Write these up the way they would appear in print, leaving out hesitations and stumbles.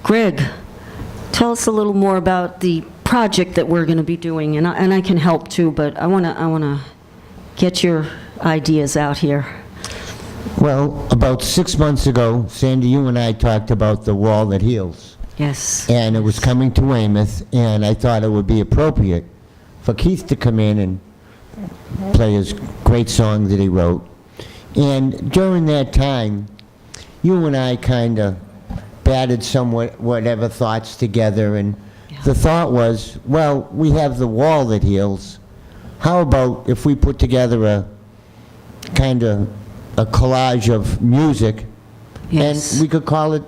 Greg, tell us a little more about the project that we're going to be doing, and I can help too, but I want to get your ideas out here. Well, about 6 months ago, Sandy, you and I talked about the wall that heals. Yes. And it was coming to Weymouth, and I thought it would be appropriate for Keith to come in and play his great song that he wrote. And during that time, you and I kind of batted somewhat whatever thoughts together, and the thought was, well, we have the wall that heals. How about if we put together a kind of a collage of music, Yes. and we could call it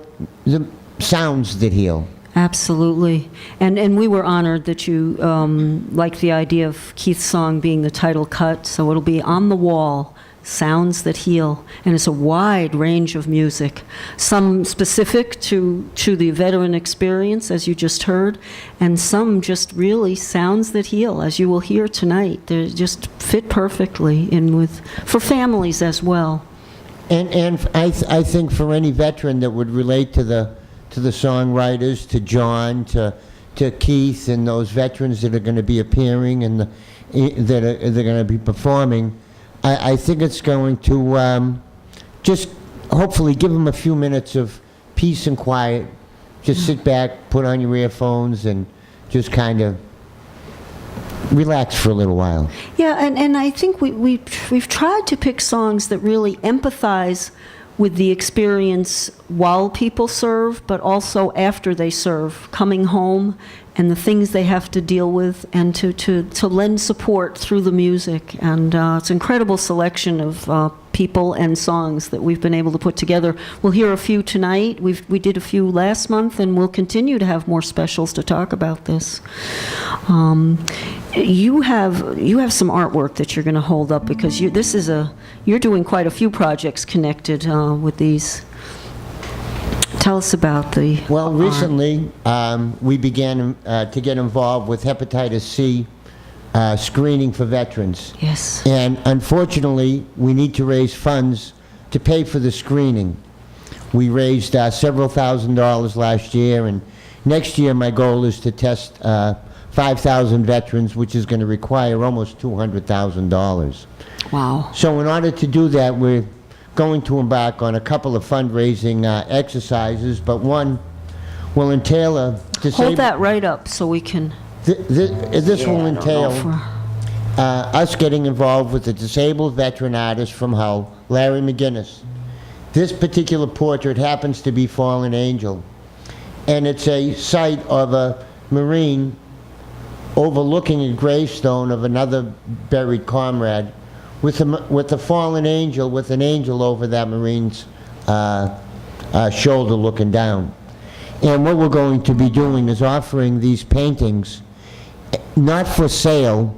the sounds that heal. Absolutely. And we were honored that you liked the idea of Keith's song being the title cut, so it'll be On the Wall, Sounds That Heal. And it's a wide range of music, some specific to the veteran experience, as you just heard, and some just really sounds that heal, as you will hear tonight. They just fit perfectly in with, for families as well. And I think for any veteran that would relate to the songwriters, to John, to Keith, and those veterans that are going to be appearing and they're going to be performing, I think it's going to just hopefully give them a few minutes of peace and quiet. Just sit back, put on your earphones, and just kind of relax for a little while. Yeah, and I think we've tried to pick songs that really empathize with the experience while people serve, but also after they serve, coming home and the things they have to deal with, and to lend support through the music. And it's an incredible selection of people and songs that we've been able to put together. We'll hear a few tonight. We did a few last month, and we'll continue to have more specials to talk about this. You have some artwork that you're going to hold up, because you're doing quite a few projects connected with these. Tell us about the Well, recently we began to get involved with hepatitis C screening for veterans. Yes. And unfortunately, we need to raise funds to pay for the screening. We raised several $1,000s last year, and next year my goal is to test 5,000 veterans, which is going to require almost $200,000. Wow. So in order to do that, we're going to embark on a couple of fundraising exercises, but one will entail a Hold that right up so we can... This will entail for- us getting involved with a disabled veteran artist from Hull, Larry McGinnis. This particular portrait happens to be Fallen Angel, and it's a site of a Marine overlooking a gravestone of another buried comrade, with a fallen angel, with an angel over that Marine's shoulder looking down. And what we're going to be doing is offering these paintings, not for sale,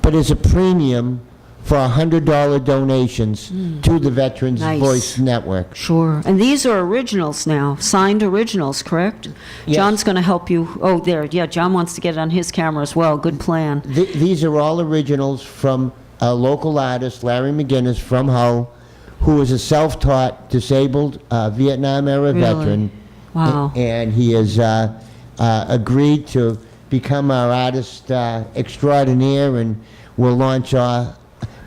but as a premium for $100 donations to the Veterans Nice. Voice Network. Sure. And these are originals now, signed originals, correct? Yes. John's going to help you. Oh, there. Yeah, John wants to get it on his camera as well. Good plan. These are all originals from a local artist, Larry McGinnis from Hull, who is a self-taught, disabled Vietnam-era veteran. Wow. And he has agreed to become our artist extraordinaire, and we'll launch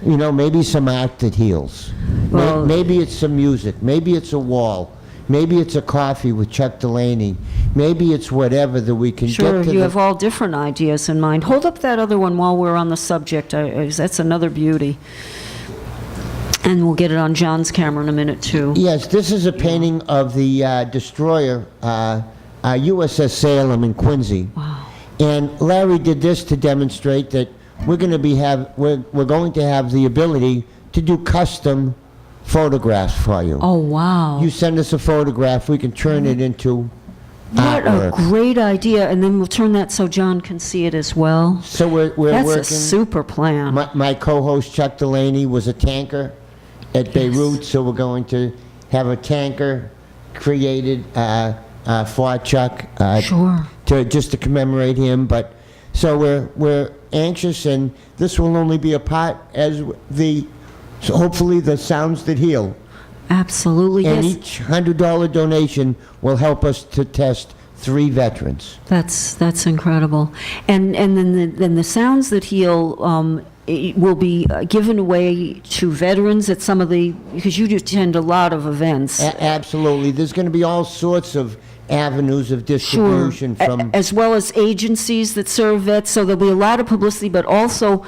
maybe some art that heals. Well- Maybe it's some music. Maybe it's a wall. Maybe it's a coffee with Chuck Delaney. Maybe it's whatever that we can Sure, get to you have all different ideas in mind. Hold up that other one while we're on the subject. That's another beauty. And we'll get it on John's camera in a minute, too. Yes, this is a painting of the destroyer USS Salem in Quincy. Wow. And Larry did this to demonstrate that we're going to have the ability to do custom photographs for you. Oh, wow. You send us a photograph, we can turn it into What a artwork. great idea. And then we'll turn that so John can see it as well. So we're That's working. a super plan. My co-host Chuck Delaney was a tanker at Beirut, so we're going to have a tanker created for Chuck Sure. just to commemorate him. But so we're anxious, and this will only be a part as so hopefully the sounds that heal. Absolutely, And yes. each $100 donation will help us to test 3 veterans. That's incredible. And then the sounds that heal it will be given away to veterans at some of the, because you attend a lot of events. Absolutely. There's going to be all sorts of avenues of Sure. distribution from... As well as agencies that serve vets, so there'll be a lot of publicity, but also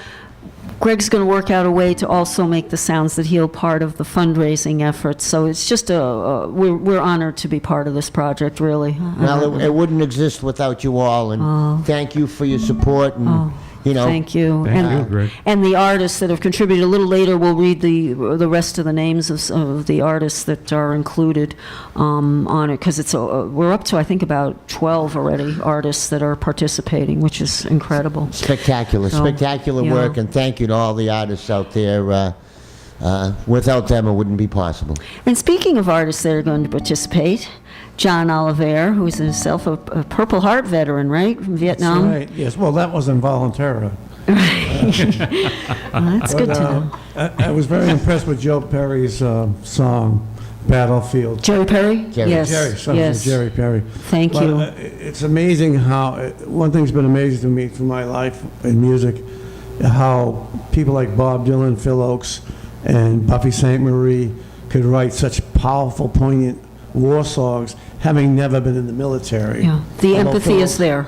Greg's going to work out a way to also make the Sounds That Heal part of the fundraising effort. So it's just we're honored to be part of this project, really. Well, it wouldn't exist without you all, and thank you for your support, and, you know... Thank you. Thank you, Greg. And the artists that have contributed. A little later, we'll read the rest of the names of the artists that are included on it, because we're up to, I think, about 12 already artists that are participating, which is incredible. Spectacular, So, spectacular yeah. work, and thank you to all the artists out there. Without them, it wouldn't be possible. And speaking of artists that are going to participate, John Olivere, who is himself a Purple Heart veteran, right, from Vietnam? That's right, yes. Well, that was involuntary. Well, that's good to know. I was very impressed with Joe Perry's song, Battlefield. Jerry Perry? Jerry. Yes, Jerry, son yes. of Jerry Perry. Thank But, you. it's amazing how, one thing's been amazing to me through my life in music, how people like Bob Dylan, Phil Oakes, and Buffy St. Marie could write such powerful, poignant war songs, having never been in the military. Yeah, the Although empathy Phil is Oakes- there.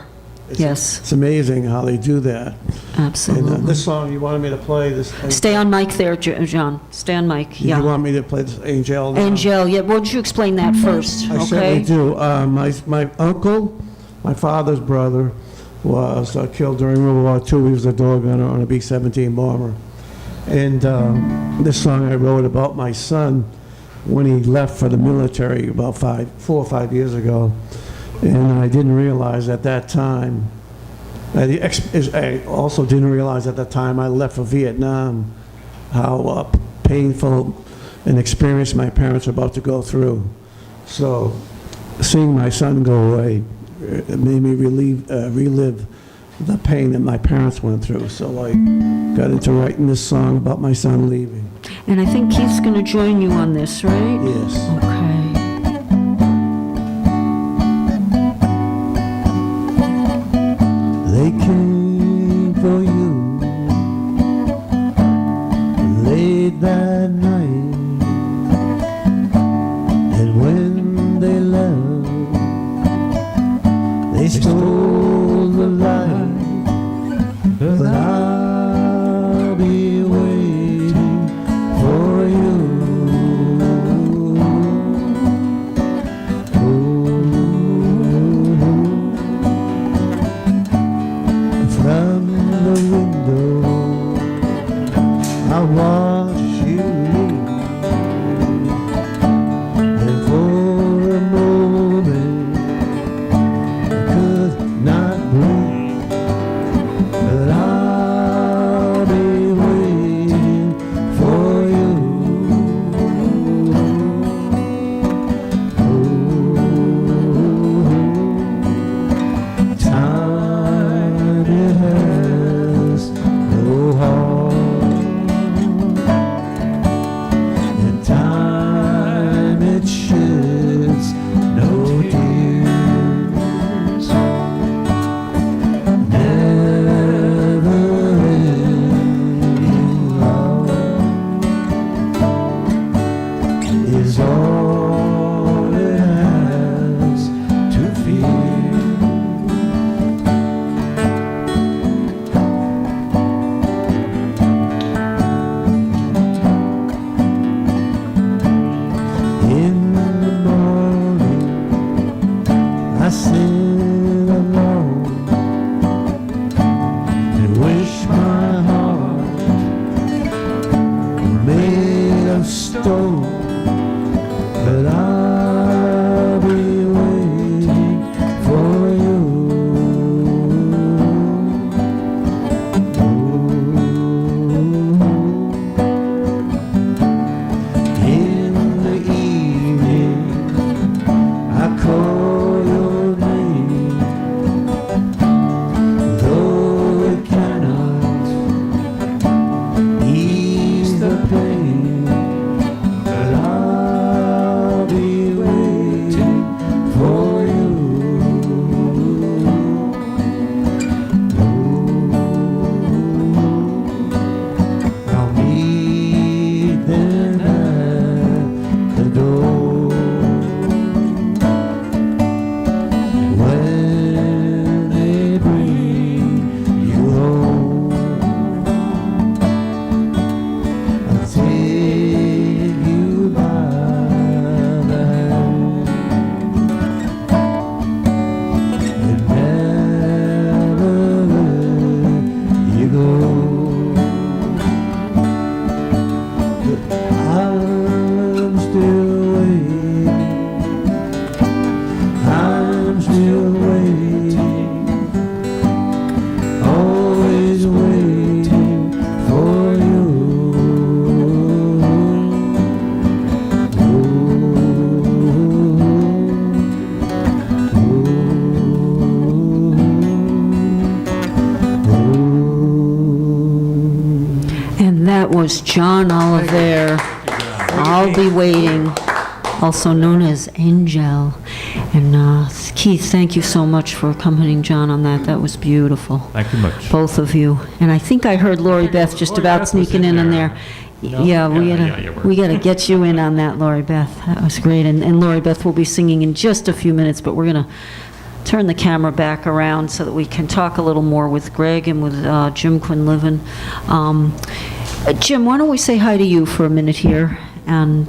It's- Yes. It's amazing how they do that. And Absolutely. this song, you wanted me to play this? Stay on mic there, John. Stay on mic, Did you yeah. want me to play this Angele? now? Angele, yeah, why don't you explain that first, I certainly okay? do. My uncle, my father's brother, was killed during World War II. He was a door gunner on a B-17 bomber. And this song I wrote about my son when he left for the military about 4 or 5 years ago. And I didn't realize at that time, I also didn't realize at that time I left for Vietnam how painful an experience my parents were about to go through. So seeing my son go away it made me relive the pain that my parents went through. So I got into writing this song about my son leaving. And I think Keith's going to join you on this, right? Yes. Okay. They came for you late that night, and when they left, they stole the light. But I'll be waiting for you. From the window, I watch you leave, and for a moment I could not breathe, but I'll be waiting for you. Time it has no heart, and time it sheds no tears. Never ending love is all it has to fear. In the morning, I sit alone and wish my heart were made of stone, but I'll be waiting for you. In the evening, I call your name, still waiting, always waiting for you. And that was John Olivere, I'll Be Waiting, also known as Angele. And Keith, thank you so much for accompanying John on that. That was beautiful. Thank you much. Both of you. And I think I heard Lori Beth just Lori about Beth was sneaking in there. No? Yeah, we you were. gotta get you in on that, Lori Beth. That was great. And Lori Beth will be singing in just a few minutes, but we're gonna turn the camera back around so that we can talk a little more with Greg and with Jim Quinlivan. Jim, why don't we say hi to you for a minute here, and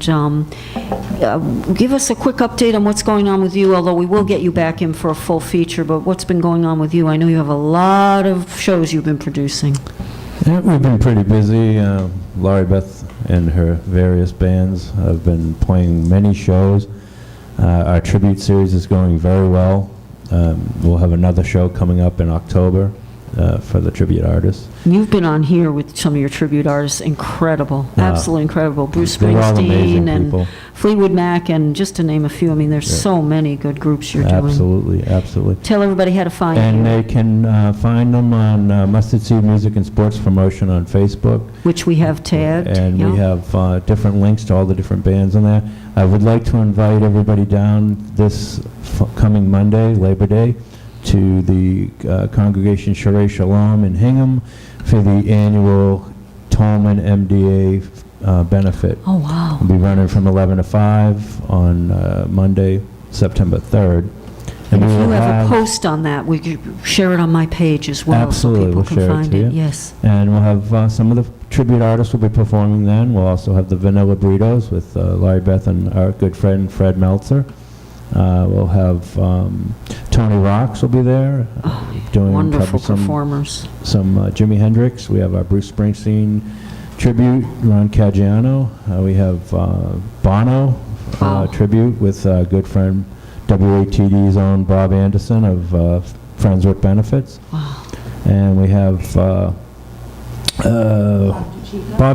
give us a quick update on what's going on with you, although we will get you back in for a full feature, but what's been going on with you? I know you have a lot of shows you've been producing. Yeah, we've been pretty busy. Laurie Beth and her various bands have been playing many shows. Our tribute series is going very well. We'll have another show coming up in October for the tribute artists. You've been on here with some of your tribute artists, incredible, absolutely incredible. Bruce They're all amazing Springsteen and people. Fleetwood Mac, and just to name a few. I mean, there's so many good groups you're doing. Absolutely, absolutely. Tell everybody how to find And you, they can find them on Mustard Seed Music and Sports Promotion on Facebook. which we have tagged. And yeah. we have different links to all the different bands on there. I would like to invite everybody down this coming Monday, Labor Day, to the Congregation Sharei Shalom in Hingham for the annual Tolman MDA benefit. Oh, wow. We'll be running from 11 to 5 on Monday, September 3rd. And if we you will have a post on that, we could share it on my page as well. Absolutely, So people we'll can share it find to it. you. Yes. And we'll have some of the tribute artists will be performing then. We'll also have the Vanilla Burritos with Larry Beth and our good friend Fred Meltzer. We'll have Tony Rocks will be there doing Wonderful probably performers. some Jimi Hendrix. We have our Bruce Springsteen tribute, Ron Caggiano. We have Bono Wow. tribute with good friend WATD's own Bob Anderson of Friends with Benefits. Wow. And we have Bob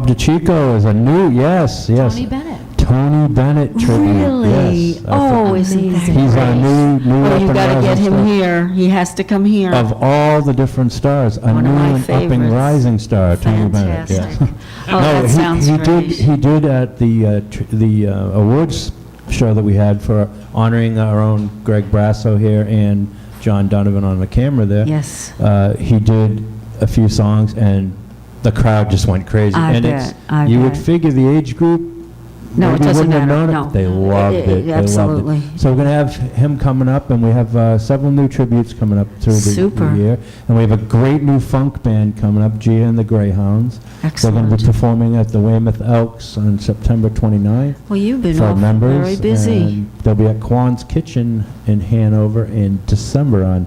DeChico is a new, yes. Tony Bennett. Tony Bennett tribute. Really? Yes. Oh, isn't that He's our new Oh, up you and got to get rising him star. here. He has to come here. Of all the different stars, a One new of my and up and favorites. rising star, Tony Bennett. Fantastic. Yes. Oh, that sounds great. He did at the awards show that we had for honoring our own Greg Brasso here and John Donovan on the camera there. Yes. He did a few songs and the crowd just went crazy. I and bet, I you would bet. figure the age group. No, it maybe doesn't wouldn't have matter, known no. it. They loved it. They loved it. Absolutely. So we're going to have him coming up, and we have several new tributes coming up through Super. the year. And we have a great new funk band coming up, Gia and the Greyhounds. They're going to Excellent. be performing at the Weymouth Elks on September 29th Well, you've been for all members. very busy. And they'll be at Quan's Kitchen in Hanover in December on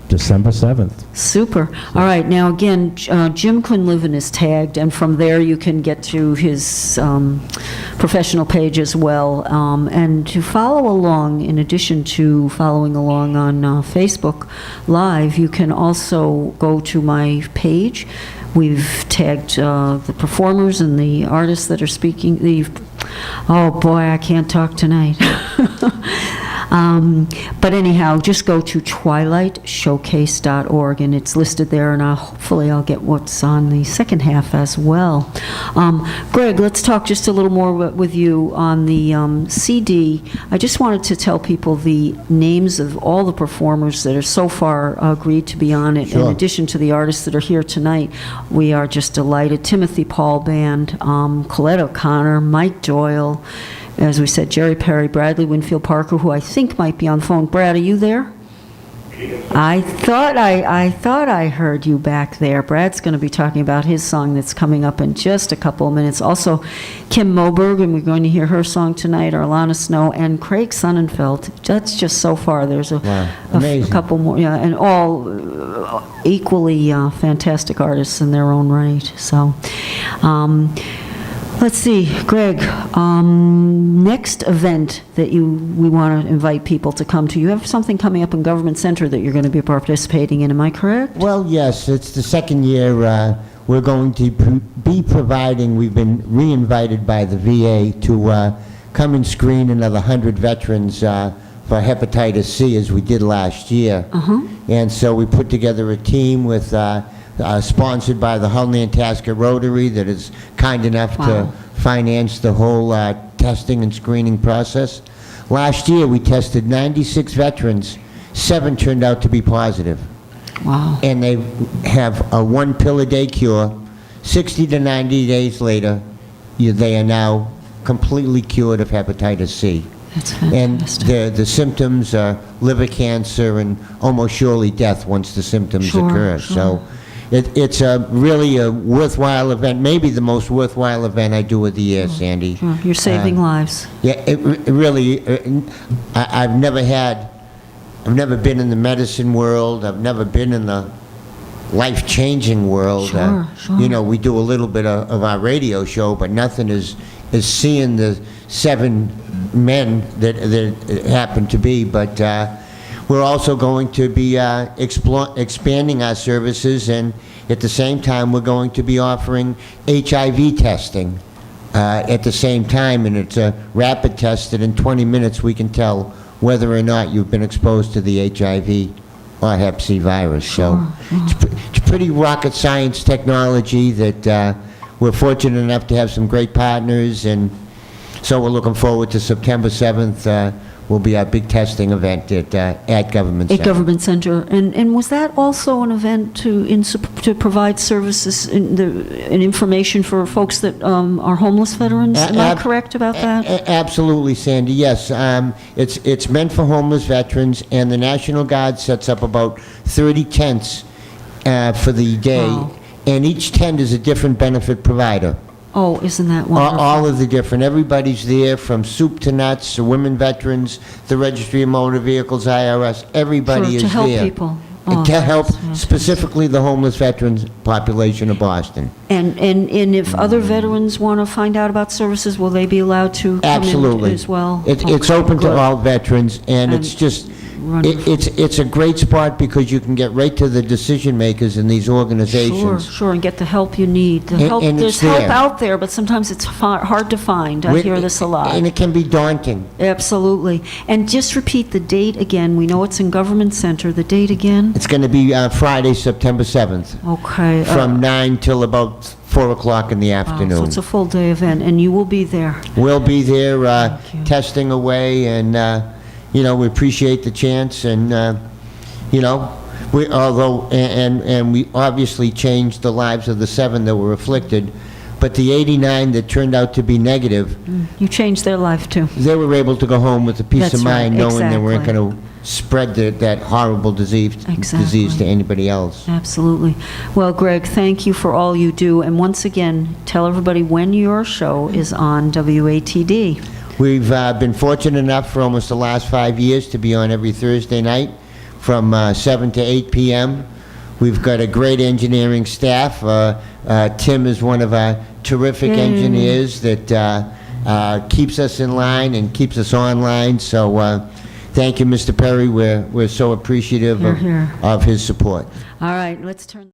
December 7th. Super. All right. Now, again, Jim Quinlivan is tagged, and from there you can get to his professional page as well. And to follow along, in addition to following along on Facebook Live, you can also go to my page. We've tagged the performers and the artists that are speaking. Oh, boy, I can't talk tonight. But anyhow, just go to twilightshowcase.org, and it's listed there, and hopefully I'll get what's on the second half as well. Greg, let's talk just a little more with you on the CD. I just wanted to tell people the names of all the performers that are so far agreed to be on it, in Sure. addition to the artists that are here tonight. We are just delighted. Timothy Paul Band, Colette O'Connor, Mike Doyle, as we said, Jerry Perry, Bradley Winfield Parker, who I think might be on the phone. Brad, are you there? I thought I heard you back there. Brad's going to be talking about his song that's coming up in just a couple of minutes. Also, Kim Moberg, and we're going to hear her song tonight, Arlana Snow, and Craig Sonnenfeld. That's just so far. There's a Amazing. couple more, yeah, and all equally fantastic artists in their own right. So, Let's see, Greg, next event that we want to invite people to come to, you have something coming up in Government Center that you're going to be participating in, am I correct? Well, yes, it's the second year we're going to be providing, we've been re-invited by the VA to come and screen another 100 veterans for hepatitis C as we did last year. And so we put together a team with sponsored by the Hull Nantasket Rotary that is kind enough to finance the whole testing and screening process. Last year, we tested 96 veterans. 7 turned out to be positive. Wow. And they have a 1 pill a day cure. 60 to 90 days later, they are now completely cured of hepatitis C. That's And fantastic. the symptoms are liver cancer and almost surely death once the symptoms Sure, occur. sure. So it's really a worthwhile event, maybe the most worthwhile event I do of the year, Sandy. Sure, you're saving lives. Yeah, it really, I've never been in the medicine world, I've never been in the life-changing world. Sure, sure. You know, we do a little bit of our radio show, but nothing is seeing the 7 men that happen to be, but we're also going to be expanding our services, and at the same time, we're going to be offering HIV testing at the same time, and it's a rapid test that in 20 minutes we can tell whether or not you've been exposed to the HIV or Hep C virus. So it's pretty rocket science technology that we're fortunate enough to have some great partners, and so we're looking forward to September 7th. Will be our big testing event at Government Center. At Government Center. And was that also an event to provide services and information for folks that are homeless veterans? Am I correct about that? Absolutely, Sandy, yes. It's meant for homeless veterans, and the National Guard sets up about 30 tents for the day, Wow. and each tent is a different benefit provider. Oh, isn't that wonderful? All of the different, everybody's there, from soup to nuts, to women veterans, the Registry of Motor Vehicles, IRS, everybody is To there. help people. And Oh, to help that's fantastic. specifically the homeless veterans population of Boston. And if other veterans want to find out about services, will they be allowed to come in Absolutely. as well? It's Okay, open to good. all veterans, and it's just, Wonderful. it's a great spot because you can get right to the decision makers in these Sure, organizations. sure, and get the help you need. The help, and there's it's help there. out there, but sometimes it's hard to find. I hear this a lot. And it can be daunting. Absolutely. And just repeat the date again. We know it's in Government Center. The date again? It's going to be Friday, September 7th, Okay. from 9 till about 4 o'clock in the wow, so afternoon. it's a full-day event, and you will be there. We'll be there Thank you. testing away, and, we appreciate the chance, and, we obviously changed the lives of the 7 that were afflicted, but the 89 that turned out to be negative, You changed their life, too. they were able to go home with a peace That's of mind, right, knowing they weren't exactly. going to spread that horrible disease to Exactly. anybody else. Absolutely. Well, Greg, thank you for all you do. And once again, tell everybody when your show is on WATD. We've been fortunate enough for almost the last 5 years to be on every Thursday night from 7 to 8 p.m. We've got a great engineering staff. Tim is one of our terrific engineers that keeps us in line and keeps us online. So thank you, Mr. Perry. We're so appreciative Here, here. of his support. All right, let's turn.